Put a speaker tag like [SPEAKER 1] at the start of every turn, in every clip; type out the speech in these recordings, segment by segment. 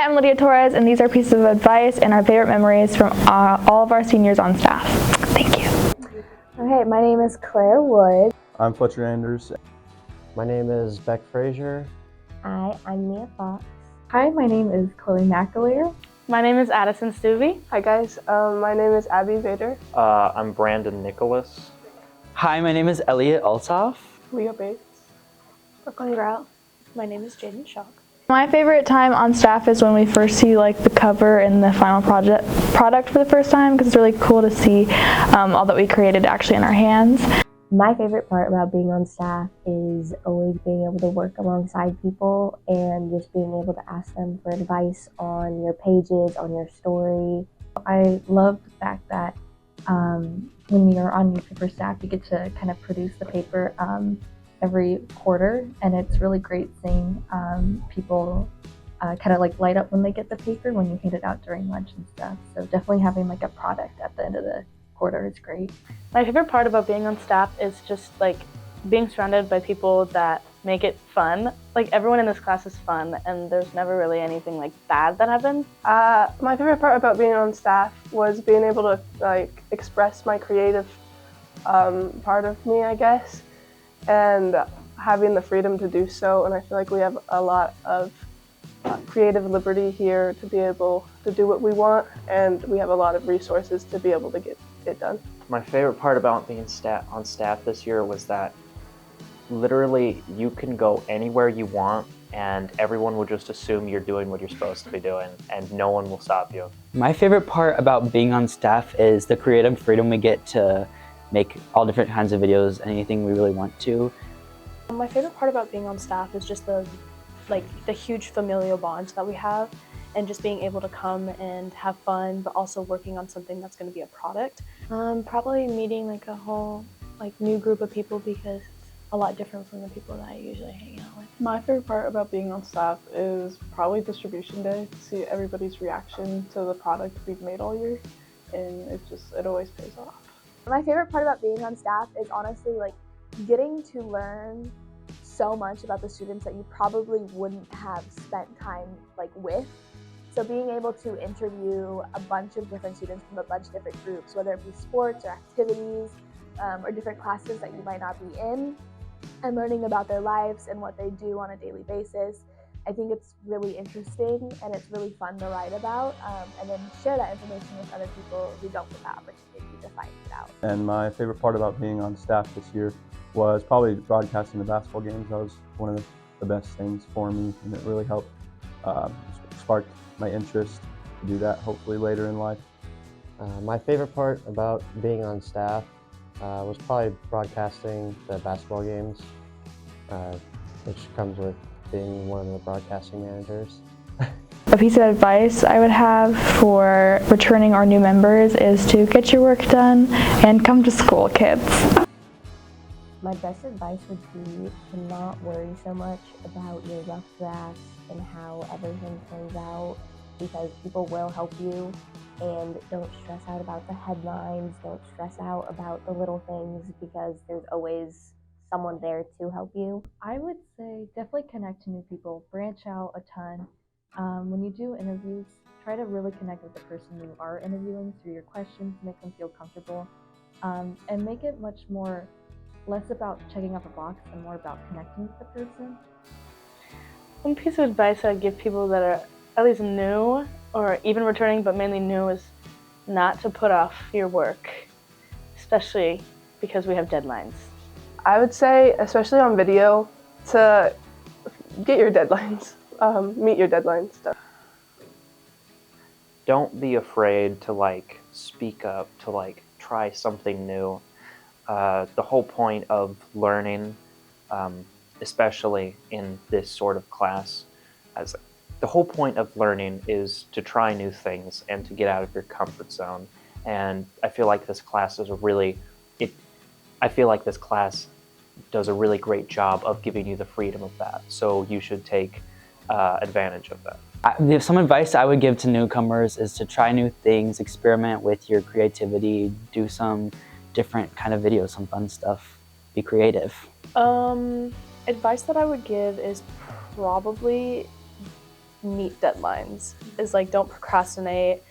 [SPEAKER 1] I'm Lydia Torres, and these are pieces of advice and our favorite memories from all of our seniors on staff. Thank you.
[SPEAKER 2] Okay, my name is Claire Wood.
[SPEAKER 3] I'm Fletcher Anders.
[SPEAKER 4] My name is Beck Frazier.
[SPEAKER 2] Hi, I'm Mia Fox.
[SPEAKER 5] Hi, my name is Chloe McAleer.
[SPEAKER 6] My name is Addison Stuvey.
[SPEAKER 7] Hi guys, my name is Abby Vader.
[SPEAKER 8] I'm Brandon Nicholas.
[SPEAKER 9] Hi, my name is Elliot Althoff.
[SPEAKER 7] Leah Bates.
[SPEAKER 10] Brooklyn Grout. My name is Jaden Shock.
[SPEAKER 1] My favorite time on staff is when we first see the cover and the final product for the first time, because it's really cool to see all that we created actually in our hands.
[SPEAKER 2] My favorite part about being on staff is always being able to work alongside people and just being able to ask them for advice on your pages, on your story.
[SPEAKER 5] I love the fact that when you're on newspaper staff, you get to kind of produce the paper every quarter, and it's really great seeing people kind of light up when they get the paper when you hand it out during lunch and stuff. So definitely having a product at the end of the quarter is great.
[SPEAKER 6] My favorite part about being on staff is just being surrounded by people that make it fun. Everyone in this class is fun, and there's never really anything bad that happened.
[SPEAKER 7] My favorite part about being on staff was being able to express my creative part of me, I guess, and having the freedom to do so. And I feel like we have a lot of creative liberty here to be able to do what we want, and we have a lot of resources to be able to get it done.
[SPEAKER 8] My favorite part about being on staff this year was that literally you can go anywhere you want and everyone will just assume you're doing what you're supposed to be doing and no one will stop you.
[SPEAKER 9] My favorite part about being on staff is the creative freedom we get to make all different kinds of videos, anything we really want to.
[SPEAKER 10] My favorite part about being on staff is just the huge familial bonds that we have, and just being able to come and have fun, but also working on something that's going to be a product. Probably meeting a whole new group of people, because it's a lot different from the people that I usually hang out with.
[SPEAKER 7] My favorite part about being on staff is probably distribution day, to see everybody's reaction to the product we've made all year, and it always pays off.
[SPEAKER 2] My favorite part about being on staff is honestly getting to learn so much about the students that you probably wouldn't have spent time with. So being able to interview a bunch of different students from a bunch of different groups, whether it be sports or activities or different classes that you might not be in, and learning about their lives and what they do on a daily basis. I think it's really interesting and it's really fun to write about, and then share that information with other people who don't get that opportunity to find it out.
[SPEAKER 3] And my favorite part about being on staff this year was probably broadcasting the basketball games. That was one of the best things for me, and it really helped spark my interest to do that hopefully later in life.
[SPEAKER 4] My favorite part about being on staff was probably broadcasting the basketball games, which comes with being one of the broadcasting managers.
[SPEAKER 1] A piece of advice I would have for returning our new members is to get your work done and come to school, kids.
[SPEAKER 2] My best advice would be to not worry so much about your rough drafts and how everything turns out, because people will help you, and don't stress out about the headlines, don't stress out about the little things, because there's always someone there to help you.
[SPEAKER 5] I would say definitely connect to new people, branch out a ton. When you do interviews, try to really connect with the person you are interviewing through your questions, make them feel comfortable, and make it less about checking off a box and more about connecting with the person.
[SPEAKER 6] One piece of advice I'd give people that are at least new or even returning but mainly new is not to put off your work, especially because we have deadlines.
[SPEAKER 7] I would say, especially on video, to get your deadlines, meet your deadlines.
[SPEAKER 8] Don't be afraid to speak up, to try something new. The whole point of learning, especially in this sort of class, the whole point of learning is to try new things and to get out of your comfort zone. And I feel like this class does a really great job of giving you the freedom of that. So you should take advantage of that.
[SPEAKER 9] Some advice I would give to newcomers is to try new things, experiment with your creativity, do some different kind of videos, some fun stuff, be creative.
[SPEAKER 10] Advice that I would give is probably meet deadlines. Is like, don't procrastinate.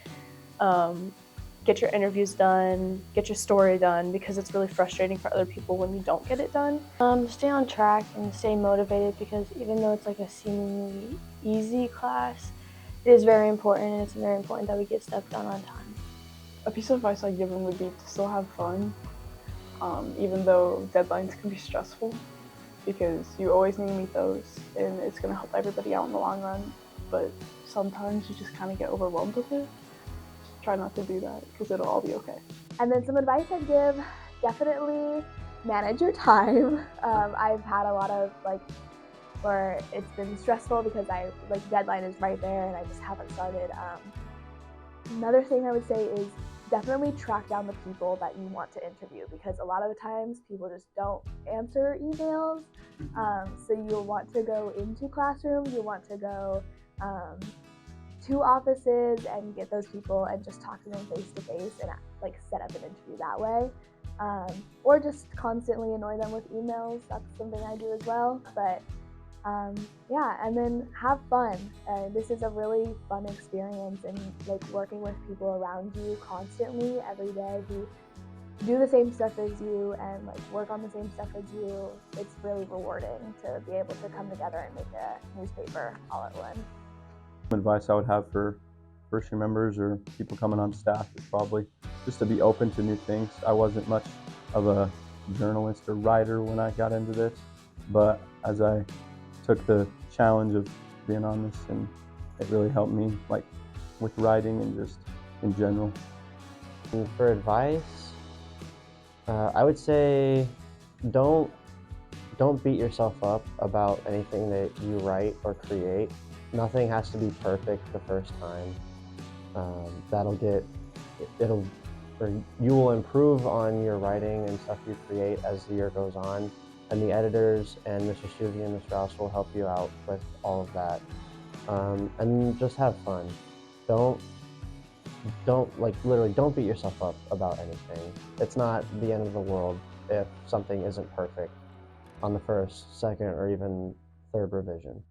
[SPEAKER 10] Get your interviews done, get your story done, because it's really frustrating for other people when you don't get it done.
[SPEAKER 11] Stay on track and stay motivated, because even though it's like a seemingly easy class, it is very important, and it's very important that we get stuff done on time.
[SPEAKER 12] A piece of advice I'd give them would be to still have fun, even though deadlines can be stressful, because you always need to meet those, and it's going to help everybody out in the long run, but sometimes you just kind of get overwhelmed with it. Try not to do that, because it'll all be okay.
[SPEAKER 2] And then some advice I'd give, definitely manage your time. I've had a lot of where it's been stressful because deadline is right there and I just haven't started. Another thing I would say is definitely track down the people that you want to interview, because a lot of the times people just don't answer emails. So you'll want to go into classrooms, you'll want to go to offices and get those people and just talk to them face to face and set up an interview that way. Or just constantly annoy them with emails. That's something I do as well. But yeah, and then have fun. This is a really fun experience, and working with people around you constantly every day who do the same stuff as you and work on the same stuff as you. It's really rewarding to be able to come together and make a newspaper all at once.
[SPEAKER 3] Advice I would have for first year members or people coming on staff is probably just to be open to new things. I wasn't much of a journalist or writer when I got into this, but as I took the challenge of being on this, and it really helped me with writing and just in general.
[SPEAKER 4] And for advice, I would say don't beat yourself up about anything that you write or create. Nothing has to be perfect the first time. You will improve on your writing and stuff you create as the year goes on, and the editors and Mr. Stuvi and Mr. Rouse will help you out with all of that. And just have fun. Literally don't beat yourself up about anything. It's not the end of the world if something isn't perfect on the first, second, or even third revision.